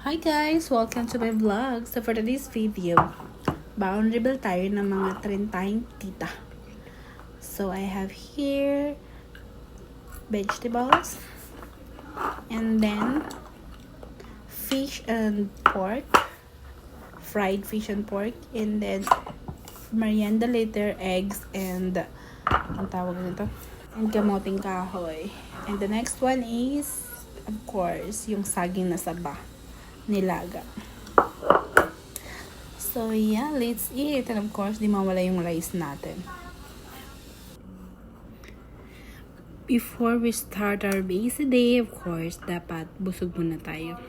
Hi guys! Welcome to my vlog. So for today's video, boundary tayo ng mga trendahing tita. So I have here vegetables and then fish and pork, fried fish and pork, and then merienda later, eggs and ang tawag nito? And kamoting kahoy. And the next one is of course yung saging na saba. Nilaga. So yeah, let's eat. And of course, di mawala yung rice natin. Before we start our busy day, of course, dapat busog muna tayo.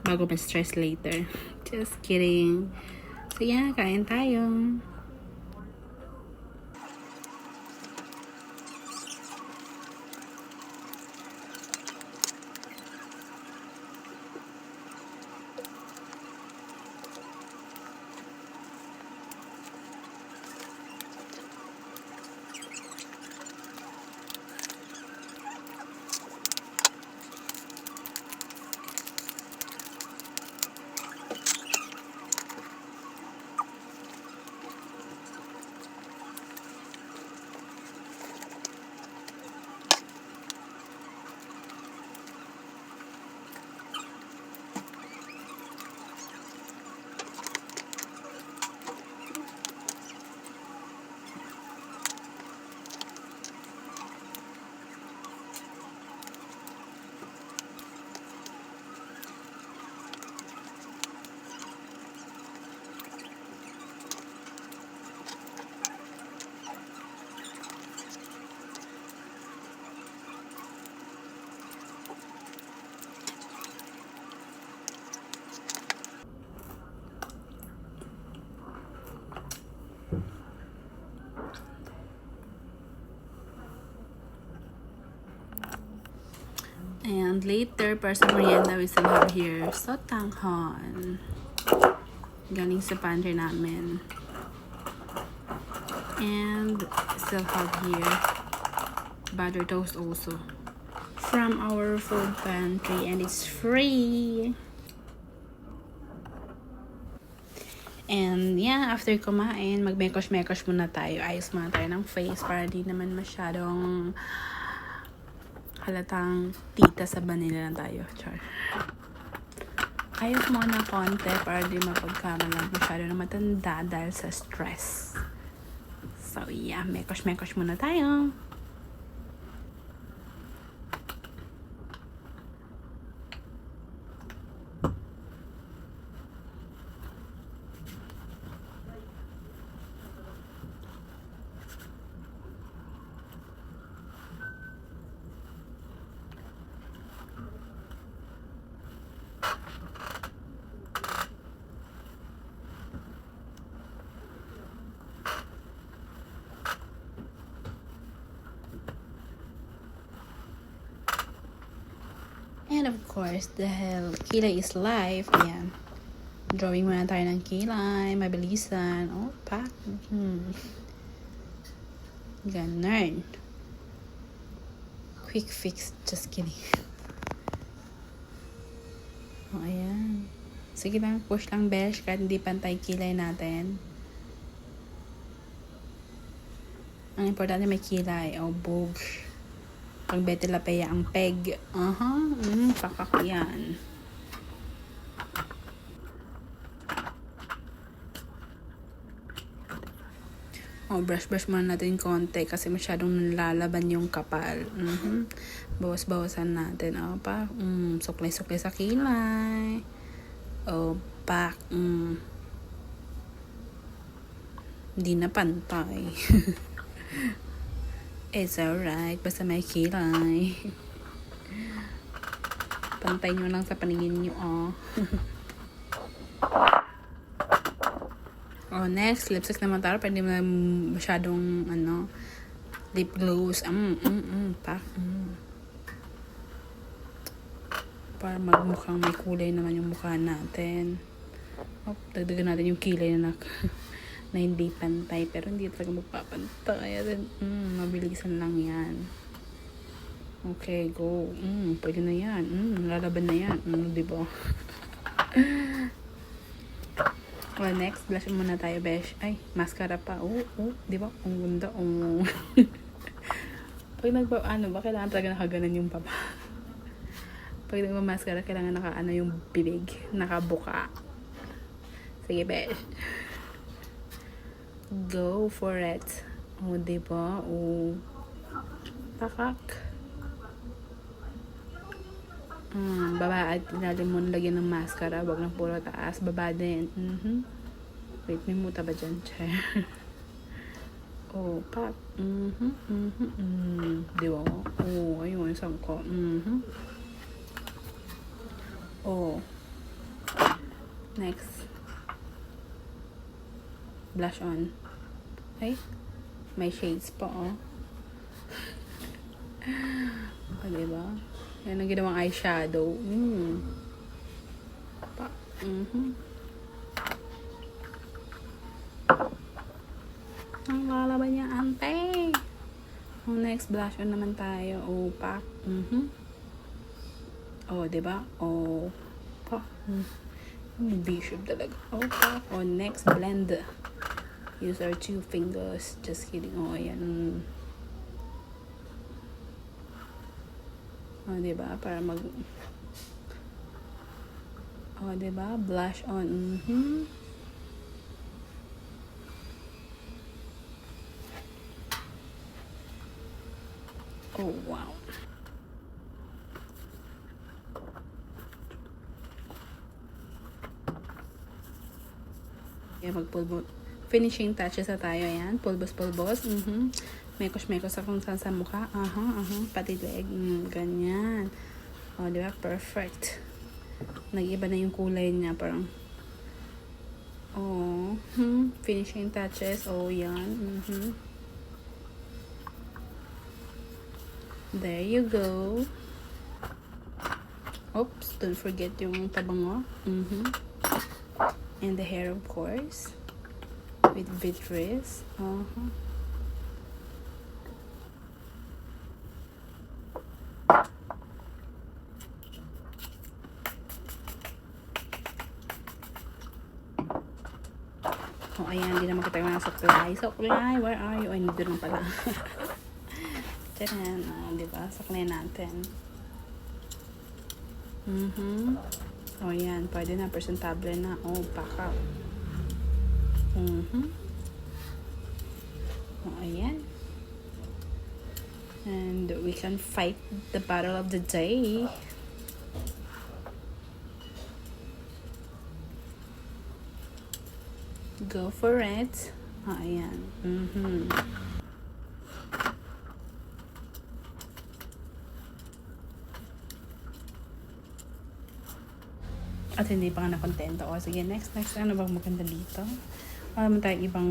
Bago ma-stress later. Just kidding. So yeah, kain tayo. And later, para sa merienda, we still have here sotanghon. Galing sa pantry namin. And still have here butter toast also. From our food pantry, and it's free. And yeah, after kumain, mag-mekosh-mekosh muna tayo. Ayos muna tayo ng face para di naman masyadong halatang tita sa Manila lang tayo. Char. Ayos muna konti para di mapagkamalang masyado na matanda dahil sa stress. So yeah, mekosh-mekosh muna tayo. And of course, dahil kilay is life, ayan. Drawing muna tayo ng kilay, mabilisan. Oh, pak. Ganun. Quick fix, just kidding. Oh, ayan. Sige lang, push lang besh kahit hindi pantay kilay natin. Ang importante may kilay. Oh, boog. Pag Betty Lapea ang peg. Pakak yan. Oh, brush muna natin konti kasi masyadong nalalaban yung kapal. Bawas-bawasan natin. Oh, pa. Suklay-suklay sa kilay. Oh, pak. Hindi na pantay. It's alright. Basta may kilay. Pantay nyo lang sa paningin nyo, oh. Oh, next, lipstick naman tayo. Pwede mo na masyadong, lip gloss. Pak. Para magmukhang may kulay naman yung mukha natin. Oh, dagdagan natin yung kilay na na hindi pantay, pero hindi talaga magpapantay. Mabilisan lang yan. Okay, go. Pwede na yan. Lalaban na yan. Diba? Well, next, blush muna tayo, besh. Ay, mascara pa. Diba? Ang ganda. Pag kailangan talaga nakaganan yung baba. Pag nagmamaskara, kailangan yung bibig. Nakabuka. Sige, besh. Go for it. Diba? Pakak. Baba at ilalim mo lagyan ng mascara. Wag lang puro taas. Baba din. Wait, may muta ba dyan? Pak. Diba? Ayun, isang ko. Next. Blush on. Ay, may shades pa, diba? Yan ang ginawang eyeshadow. Pak. Ang lalaban niya, ante. Next, blush on naman tayo. Pak. Diba? Pak. Bishop talaga. Pak. Next, blend. Use our 2 fingers. Just kidding. Ayan. Diba? Para diba? Blush on. Wow. Magpulbos. Finishing touches na tayo. Ayan. Pulbos. Mekos akong sa mukha. Pati leg. Ganyan. Diba? Perfect. Nag-iba na yung kulay niya. Parang finishing touches. Yan. There you go. Oops, don't forget yung pabango. And the hair, of course, with Beatrice. Ayan, hindi naman kita yung mga suklay. Where are you? Ay, nandito lang pala. Tiyan, diba? Suklay natin. Ayan, pwede na. Presentable na. Pakak. Ayan. And we can fight the battle of the day. Go for it. Ayan. At hindi pa nga nakontento. Sige, next. Ano bang maganda dito? Wala naman tayo ibang,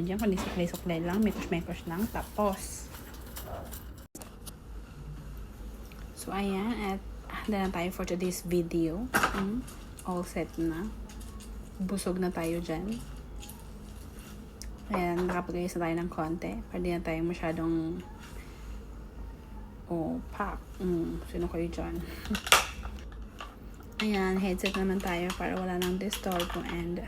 dyan, kundi suklay lang, mekos lang. Tapos, so, ayan. At, na tayo for today's video. All set na. Busog na tayo dyan. Ayan, nakapagayos na tayo ng konti. Pwede na tayo masyadong, pak. Sino kayo dyan? Ayan, headset naman tayo para wala nang disturbo. And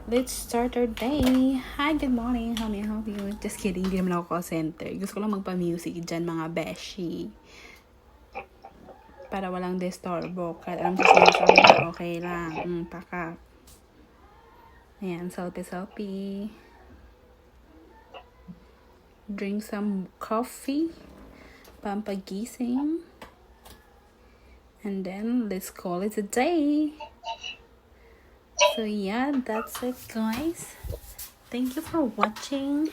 let's start our day. Hi, good morning. How may I help you? Just kidding, hindi naman ako call center. Gusto ko lang magpa-music dyan, mga beshi. Para walang disturbo. Kahit alam ko sinasabi, okay lang. Pakak. Ayan, selfie. Drink some coffee. Pampagising. And then, let's call it a day. So, yeah, that's it, guys. Thank you for watching.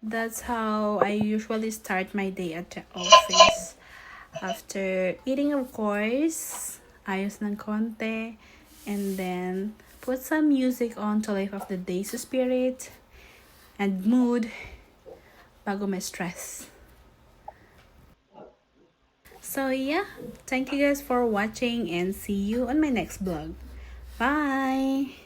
That's how I usually start my day at the office. After eating, of course, ayos ng konti. And then, put some music on to lift up the day's spirit and mood bago may stress. So yeah, thank you guys for watching and see you on my next vlog. Bye!